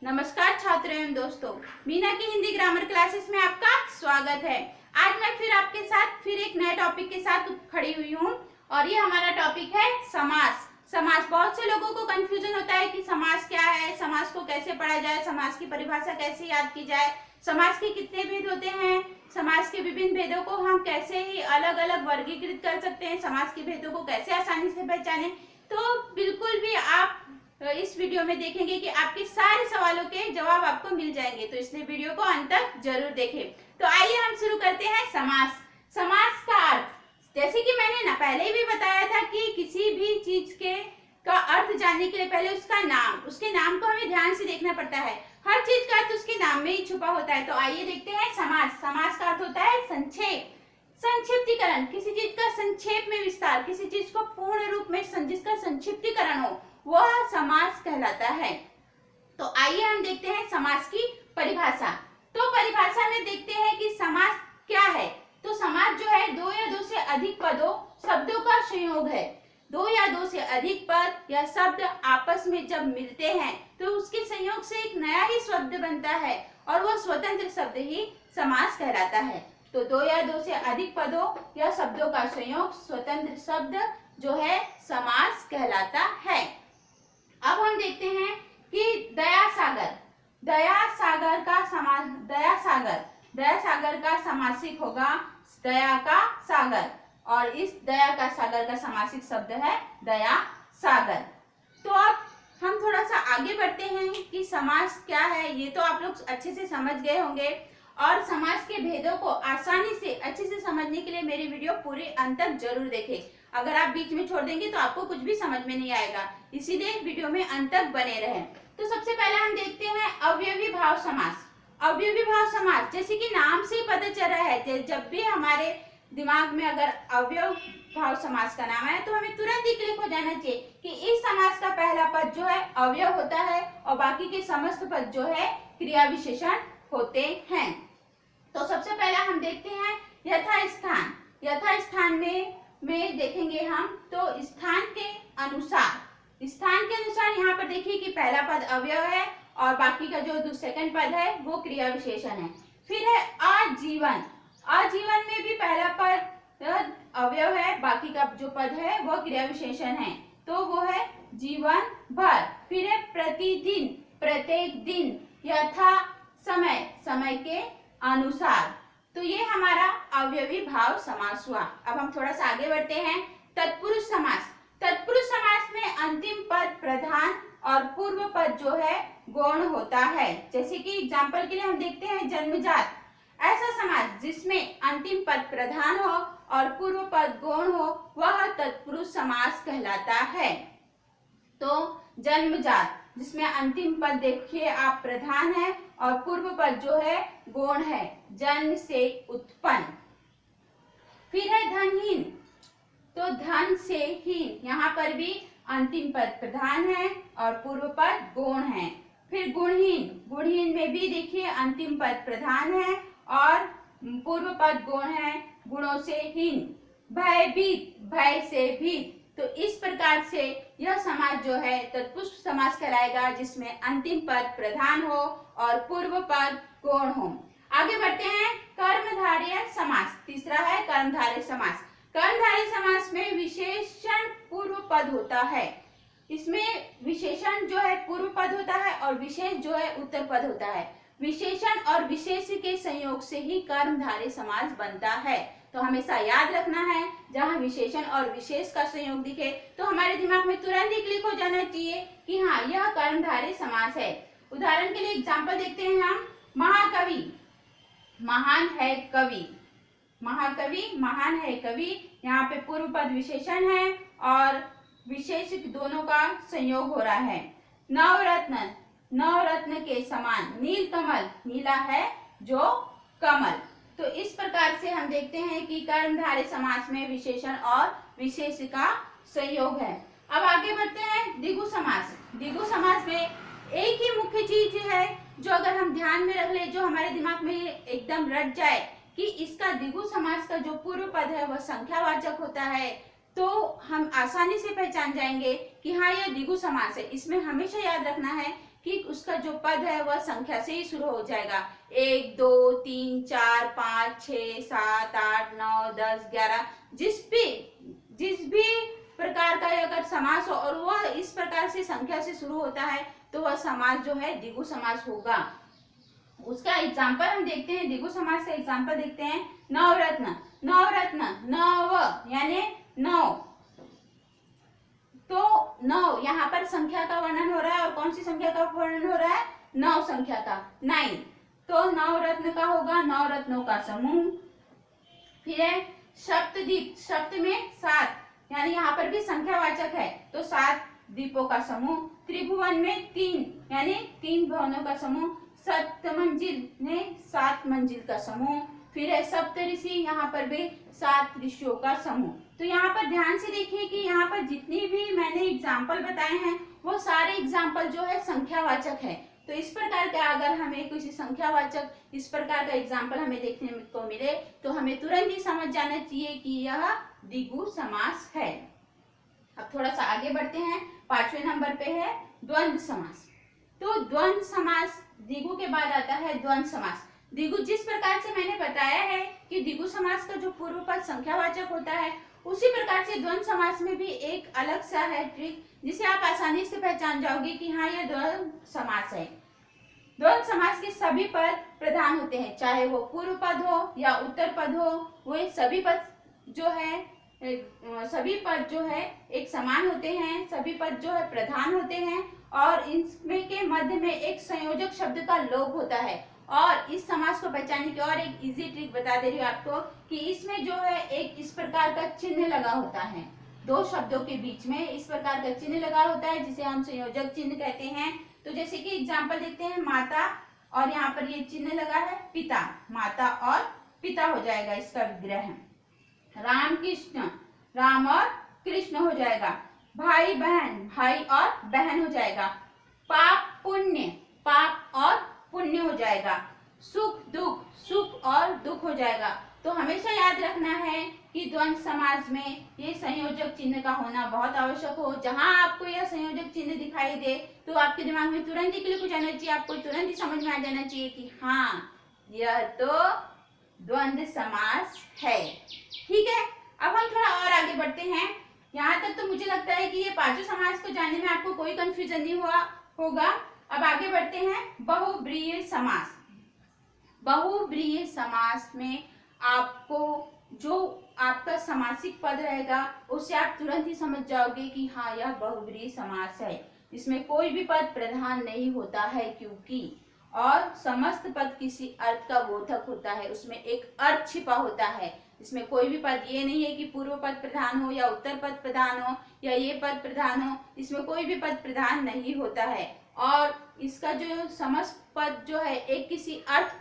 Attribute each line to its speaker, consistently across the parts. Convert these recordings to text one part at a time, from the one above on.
Speaker 1: नमस्कार छात्रों एवं दोस्तों, मीना की हिंदी ग्रामर क्लासेस में आपका स्वागत है। आज मैं फिर आपके साथ फिर एक नए टॉपिक के साथ खड़ी हुई हूँ और ये हमारा टॉपिक है समास। समास, बहुत से लोगों को कंफ्यूजन होता है कि समास क्या है, समास को कैसे पढ़ा जाए, समास की परिभाषा कैसे याद की जाए, समास के कितने भेद होते हैं, समास के विभिन्न भेदों को हम कैसे ही अलग अलग वर्गीकृत कर सकते हैं, समास के भेदों को कैसे आसानी से पहचाने। तो बिल्कुल भी आप इस वीडियो में देखेंगे कि आपके सारे सवालों के जवाब आपको मिल जाएंगे, तो इसलिए वीडियो को अंत तक जरूर देखें। तो आइए हम शुरू करते हैं समास। समास का अर्थ, जैसे कि मैंने ना पहले भी बताया था कि किसी भी चीज का अर्थ जानने के लिए पहले उसका नाम, उसके नाम को हमें ध्यान से देखना पड़ता है। हर चीज का अर्थ उसके नाम में ही छुपा होता है। तो आइए देखते हैं समास। समास का अर्थ होता है संक्षेप, संक्षिप्तीकरण, किसी चीज का संक्षेप में विस्तार, किसी चीज को पूर्ण रूप में जिसका संक्षिप्तीकरण हो, वह समास कहलाता है। तो आइए हम देखते हैं समास की परिभाषा। तो परिभाषा में देखते हैं कि समास क्या है। तो समास जो है दो या दो से अधिक पदों शब्दों का संयोग है। दो या दो से अधिक पद या शब्द आपस में जब मिलते हैं तो उसके संयोग से एक नया ही शब्द बनता है और वह स्वतंत्र शब्द ही समास कहलाता है। तो दो या दो से अधिक पदों या शब्दों का संयोग स्वतंत्र शब्द जो है समास कहलाता है। अब हम देखते हैं कि दया सागर, दया सागर का समास, दया सागर का समासिक होगा दया का सागर, और इस दया का सागर का समासिक शब्द है दया सागर। तो अब हम थोड़ा सा आगे बढ़ते हैं कि समास क्या है। ये तो आप लोग अच्छे से समझ गए होंगे, और समास के भेदों को आसानी से अच्छे से समझने के लिए मेरी वीडियो पूरे अंत तक जरूर देखें। अगर आप बीच में छोड़ देंगे तो आपको कुछ भी समझ में नहीं आएगा, इसीलिए वीडियो में अंत तक बने रहें। तो सबसे पहले हम देखते हैं अवयवी भाव समास। अवयवी भाव समास, जैसे कि नाम से पता चल रहा है, जब भी हमारे दिमाग में अगर अवयव भाव समास का नाम है तो हमें तुरंत ही क्लिक हो जाना चाहिए कि इस समास का पहला पद जो है अवयव होता है और बाकी के समस्त पद जो है क्रिया विशेषण होते हैं। तो सबसे पहले हम देखते हैं यथास्थान। यथास्थान में देखेंगे हम, तो स्थान के अनुसार, स्थान के अनुसार यहाँ पर देखिए कि पहला पद अवयव है और बाकी का जो सेकंड पद है वो क्रिया विशेषण है। फिर है आजीवन। आजीवन में भी पहला पद अवयव है, बाकी का जो पद है वो क्रिया विशेषण है, तो वो है जीवन भर। फिर है प्रतिदिन, प्रत्येक दिन। यथा समय, समय के अनुसार। तो ये हमारा अवयवी भाव समास हुआ। अब हम थोड़ा सा आगे बढ़ते हैं। तत्पुरुष समास। तत्पुरुष समास में अंतिम पद प्रधान और पूर्व पद जो है गौण होता है। जैसे कि एग्जांपल के लिए हम देखते हैं जन्मजात। ऐसा समास जिसमें अंतिम पद प्रधान हो और पूर्व पद गौण हो वह तत्पुरुष समास कहलाता है। तो जन्मजात, जिसमें अंतिम पद देखिए आप प्रधान है और पूर्व पद जो है गौण है, जन्म से उत्पन्न। फिर है धनहीन। तो धन से हीन, यहाँ पर भी अंतिम पद प्रधान है और पूर्व पद गौण है। फिर गुणहीन। गुणहीन में भी देखिए अंतिम पद प्रधान है और पूर्व पद गौण है, गुणों से हीन। भयभीत, भय से भीत। तो इस प्रकार से यह समास जो है तत्पुरुष समास कहलाएगा, जिसमें अंतिम पद प्रधान हो और पूर्व पद गौण हो। आगे बढ़ते हैं कर्मधारय समास। तीसरा है कर्मधारय समास। कर्मधारय समास में विशेषण पूर्व पद होता है। इसमें विशेषण जो है पूर्व पद होता है और विशेष जो है उत्तर पद होता है। विशेषण और विशेष के संयोग से ही कर्मधारय समास बनता है। तो हमेशा याद रखना है, जहाँ विशेषण और विशेष का संयोग दिखे तो हमारे दिमाग में तुरंत ही क्लिक हो जाना चाहिए कि हाँ यह कर्मधारय समास है। उदाहरण के लिए एग्जांपल देखते हैं हम। महाकवि, महान है कवि। महाकवि, महान है कवि, यहाँ पे पूर्व पद विशेषण है और विशेष दोनों का संयोग हो रहा है। नवरत्न, नवरत्न के समान। नीलकमल, नीला है जो कमल। तो इस प्रकार से हम देखते हैं कि कर्मधारय समास में विशेषण और विशेष का संयोग है। अब आगे बढ़ते हैं द्विगु समास। द्विगु समास में एक ही मुख्य चीज है जो अगर हम ध्यान में रख ले, जो हमारे दिमाग में एकदम रट जाए कि इसका द्विगु समास का जो पूर्व पद है वह संख्यावाचक होता है, तो हम आसानी से पहचान जाएंगे कि हाँ यह द्विगु समास है। इसमें हमेशा याद रखना है कि उसका जो पद है वह संख्या से ही शुरू हो जाएगा। 1 2 3 4 5 6 7 8 9 10 11 जिस भी प्रकार का अगर समास हो और वह इस प्रकार से संख्या से शुरू होता है तो वह समास जो है द्विगु समास होगा। उसका एग्जाम्पल हम देखते हैं, द्विगु समास का एग्जाम्पल देखते हैं। नवरत्न, नवरत्न नव यानी 9, तो 9 यहाँ पर संख्या का वर्णन हो रहा है और कौन सी संख्या का वर्णन हो रहा है? 9 संख्या का, 9। तो नवरत्न का होगा नवरत्नों का समूह। फिर है सप्तद्वीप, सप्त में 7 यानी यहाँ पर भी संख्यावाचक है तो 7 द्वीपों का समूह। त्रिभुवन में 3 यानी 3 भवनों का समूह। सप्तमंजिल में 7 मंजिल का समूह। फिर है सप्तऋषि, यहाँ पर भी 7 ऋषियों का समूह। तो यहाँ पर ध्यान से देखिए कि यहाँ पर जितनी भी मैंने एग्जाम्पल बताए हैं वो सारे एग्जाम्पल जो है संख्यावाचक है। तो इस प्रकार का अगर हमें किसी संख्यावाचक इस प्रकार का एग्जाम्पल हमें देखने को मिले तो हमें तुरंत ही समझ जाना चाहिए कि यह द्विगु समास है। अब थोड़ा सा आगे बढ़ते हैं, 5वें नंबर पे है द्वंद्व समास। तो द्वंद्व समास द्विगु के बाद आता है द्वंद्व समास। द्विगु जिस प्रकार से मैंने बताया है कि द्विगु समास का जो पूर्व पद संख्यावाचक होता है उसी प्रकार से द्वंद्व समास में भी एक अलग सा है ट्रिक जिसे आप आसानी से पहचान जाओगे कि हाँ यह द्वंद्व समास है। द्वंद्व समास के सभी पद प्रधान होते हैं, चाहे वो पूर्व पद हो या उत्तर पद हो, वो सभी पद जो है एक समान होते हैं, सभी पद जो है प्रधान होते हैं और इनमें के मध्य में एक संयोजक शब्द का लोप होता है। और इस समास को पहचानने की और एक इजी ट्रिक बता दे रही हूँ आपको कि इसमें जो है एक इस प्रकार का चिन्ह लगा होता है, दो शब्दों के बीच में इस प्रकार का चिन्ह लगा होता है जिसे हम संयोजक चिन्ह कहते हैं। तो जैसे कि एग्जाम्पल देखते हैं, माता और यहाँ पर ये चिन्ह लगा है पिता, माता और पिता हो जाएगा इसका विग्रह। राम कृष्ण, राम और कृष्ण हो जाएगा। भाई बहन, भाई और बहन हो जाएगा। पाप पुण्य, पाप और पुण्य हो जाएगा। सुख दुख, सुख और दुख हो जाएगा। तो हमेशा याद रखना है कि द्वंद्व समास में ये संयोजक चिन्ह का होना बहुत आवश्यक हो। जहां आपको यह संयोजक चिन्ह दिखाई दे तो आपके दिमाग में तुरंत ही क्लिक हो जाना चाहिए, आपको तुरंत ही समझ में आ जाना चाहिए कि हाँ यह तो द्वंद्व समास है। ठीक है, अब हम थोड़ा और आगे बढ़ते हैं। यहाँ तक तो मुझे लगता है कि ये पांचों समास को जानने में आपको कोई कंफ्यूजन नहीं हुआ होगा। अब आगे बढ़ते हैं बहुब्रीहि समास। बहुब्रीहि समास में आपको जो आपका समासिक पद रहेगा उससे आप तुरंत ही समझ जाओगे कि हाँ यह बहुब्रीहि समास है। इसमें कोई भी पद प्रधान नहीं होता है क्योंकि और समस्त पद किसी अर्थ का बोधक होता है, उसमें एक अर्थ छिपा होता है। इसमें कोई भी पद ये नहीं है कि पूर्व पद प्रधान हो या उत्तर पद प्रधान हो या ये पद प्रधान हो, इसमें कोई भी पद प्रधान नहीं होता है। और इसका जो समस्त पद जो है एक किसी अर्थ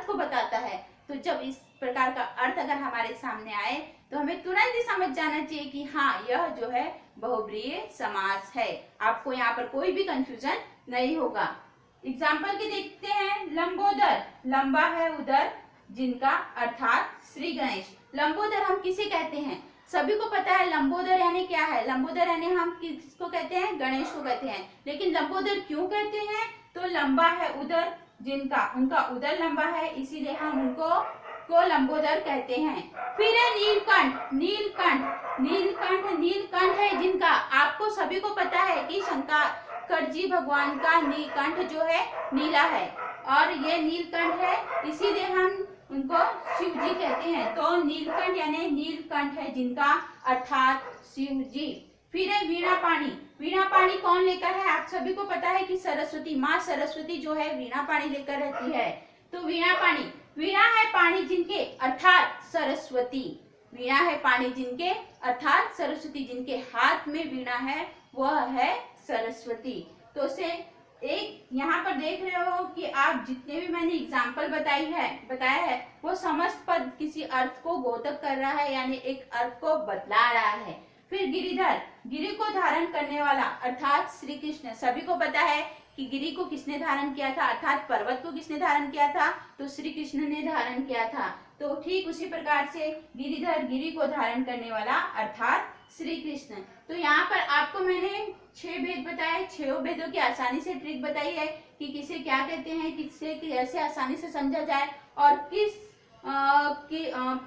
Speaker 1: को बताता है। तो जब इस प्रकार का अर्थ अगर हमारे सामने आए तो हमें तुरंत ही समझ जाना चाहिए कि हाँ यह जो है बहुब्रीहि समास है। आपको यहाँ पर कोई भी कंफ्यूजन नहीं होगा। एग्जाम्पल के देखते हैं। लंबोदर, लंबा है उदर जिनका, अर्थात श्री गणेश। लंबोदर हम किसे कहते हैं? सभी को पता है लंबोदर यानी क्या है। लंबोदर यानी हम किसको कहते हैं? गणेश को कहते हैं। लेकिन लंबोदर क्यों कहते हैं? तो लंबा है उदर जिनका, उनका उदर लंबा है इसीलिए हम उनको लंबोदर कहते हैं। फिर है नीलकंठ, नीलकंठ, नीलकंठ, नीलकंठ है जिनका। आपको सभी को पता है कि शंकर जी भगवान का नीलकंठ जो है नीला है और ये नीलकंठ है इसीलिए हम उनको शिव जी कहते हैं। तो नीलकंठ यानी नीलकंठ है जिनका, अर्थात शिव जी। फिर है वीणा पाणी। वीणा पाणी कौन लेकर है? आप सभी को पता है कि सरस्वती, माँ सरस्वती जो है वीणा पाणी लेकर रहती है। तो वीणा पाणी, वीणा है पाणी जिनके, अर्थात सरस्वती। वीणा है पाणी जिनके, अर्थात सरस्वती। जिनके हाथ में वीणा है वह है सरस्वती। तो उसे एक यहाँ पर देख रहे हो कि आप जितने भी मैंने एग्जाम्पल बताया है वो समस्त पद किसी अर्थ को बोधक कर रहा है यानी एक अर्थ को बतला रहा है। फिर गिरिधर, गिरि को धारण करने वाला, अर्थात श्री कृष्ण। सभी को पता है कि गिरि को किसने धारण किया था, अर्थात पर्वत को किसने धारण किया था? तो श्री कृष्ण ने धारण किया था। तो ठीक उसी प्रकार से गिरिधर, गिरि को धारण करने वाला, अर्थात श्री कृष्ण। तो यहाँ पर आपको मैंने 6 भेद बताए, 6 भेदों की आसानी से ट्रिक बताई है कि किसे क्या कहते हैं, किससे कैसे आसानी से समझा जाए और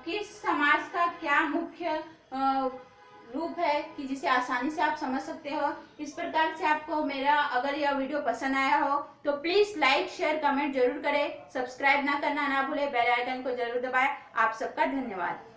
Speaker 1: किस समास का क्या मुख्य रूप है कि जिसे आसानी से आप समझ सकते हो। इस प्रकार से आपको मेरा अगर यह वीडियो पसंद आया हो तो प्लीज लाइक शेयर कमेंट जरूर करें, सब्सक्राइब ना करना ना भूले, बेल आइकन को जरूर दबाएं। आप सबका धन्यवाद।